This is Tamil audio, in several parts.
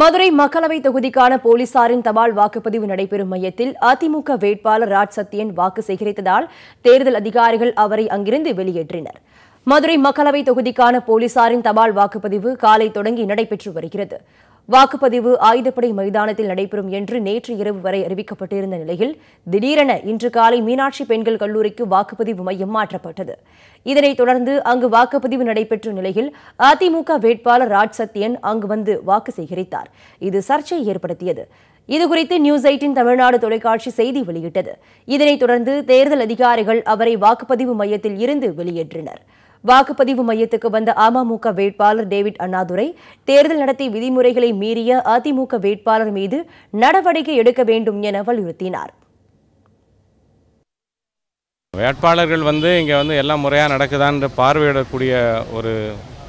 மதுரை மக்களவை தொகுதிக்கான போலீசாரின் தபால் வாக்குப்பதிவு நடைபெறும் மையத்தில் அதிமுக வேட்பாளர் ராஜ் சத்யன் வாக்கு சேகரித்ததால் தேர்தல் அதிகாரிகள் அவரை அங்கிருந்து வெளியேற்றினர். மதுரை மக்களவை தொகுதிக்கான போலீசாரின் தபால் வாக்குப்பதிவு காலை தொடங்கி நடைபெற்று வருகிறது. வாக்குப்பதிவு ஆயுதப்படை மைதானத்தில் நடைபெறும் என்று நேற்று இரவு வரை அறிவிக்கப்பட்டிருந்த நிலையில் திடீரென இன்று காலை மீனாட்சி பெண்கள் கல்லூரிக்கு வாக்குப்பதிவு மையம் மாற்றப்பட்டது. இதனைத் தொடர்ந்து அங்கு வாக்குப்பதிவு நடைபெற்ற நிலையில் அதிமுக வேட்பாளர் ராஜ் சத்யன் அங்கு வந்து வாக்கு சேகரித்தார். இது சர்ச்சையை ஏற்படுத்தியது. இதுகுறித்து நியூஸ் 18 தமிழ்நாடு தொலைக்காட்சி செய்தி வெளியிட்டது. இதனைத் தொடர்ந்து தேர்தல் அதிகாரிகள் அவரை வாக்குப்பதிவு மையத்தில் இருந்து வெளியேற்றினர். வாக்குப்பதிவு மையத்துக்கு வந்த அமமுக வேட்பாளர் டேவிட் அண்ணாதுரை தேர்தல் நடத்தை விதிமுறைகளை மீறிய அதிமுக வேட்பாளர் மீது நடவடிக்கை எடுக்க வேண்டும் என வலியுறுத்தினார். வேட்பாளர்கள் இங்கே எல்லாம் முறையாக நடக்குதான்னு பார்வையிடக்கூடிய ஒரு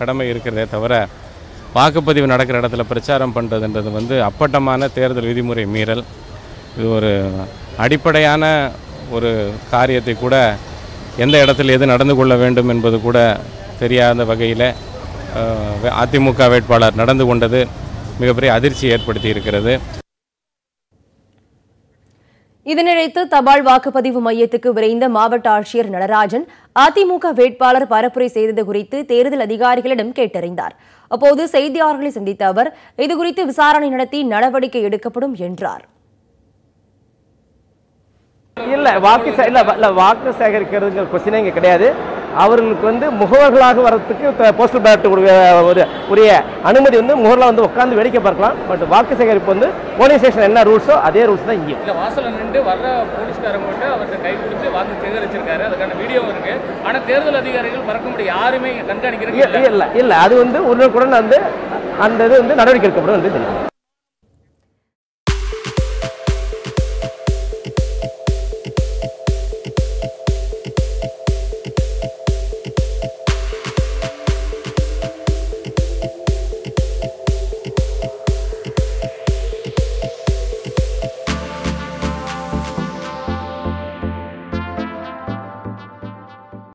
கடமை இருக்கிறதே தவிர வாக்குப்பதிவு நடக்கிற இடத்துல பிரச்சாரம் பண்ணுறதுன்றது அப்பட்டமான தேர்தல் விதிமுறை மீறல். இது ஒரு அடிப்படையான ஒரு காரியத்தை கூட எந்த இடத்தில் எது நடந்து கொள்ள வேண்டும் என்பது கூட தெரியாத வகையில் அதிமுக வேட்பாளர் நடந்து கொண்டது மிகப்பெரிய அதிர்ச்சி ஏற்படுத்தி இருக்கிறது. இதனையடுத்து தபால் வாக்குப்பதிவு மையத்துக்கு விரைந்த மாவட்ட ஆட்சியர் நடராஜன் அதிமுக வேட்பாளர் பரப்புரை செய்தது குறித்து தேர்தல் அதிகாரிகளிடம் கேட்டறிந்தார். அப்போது செய்தியாளர்களை சந்தித்த அவர் இதுகுறித்து விசாரணை நடத்தி நடவடிக்கை எடுக்கப்படும் என்றார். வாக்கு சேகரிக்கிறதுங்கிற கொஸ்டினே இங்கே கிடையாது. அவர்களுக்கு முகவர்களாக வரதுக்கு போஸ்டல் பேலட் உரிய அனுமதி முகவர்களாக உட்காந்து வேடிக்கை பார்க்கலாம். பட் வாக்கு சேகரிப்பு போலீஸ் ஸ்டேஷன் என்ன ரூல்ஸோ அதே ரூல்ஸ் தான் இங்கே. வாசல் நின்று வர்ற போலீஸ்காரங்க அவர்கிட்ட கை கொடுத்து வாக்கு சேகரிச்சிருக்காரு. அதுக்கான வீடியோ இருக்கு. ஆனால் தேர்தல் அதிகாரிகள் பறக்க முடியும் யாருமே கண்காணிக்கிறது இல்லை. அது உடனுக்குடன் அந்த இது நடவடிக்கை எடுக்கப்படும் என்று தெரியும்.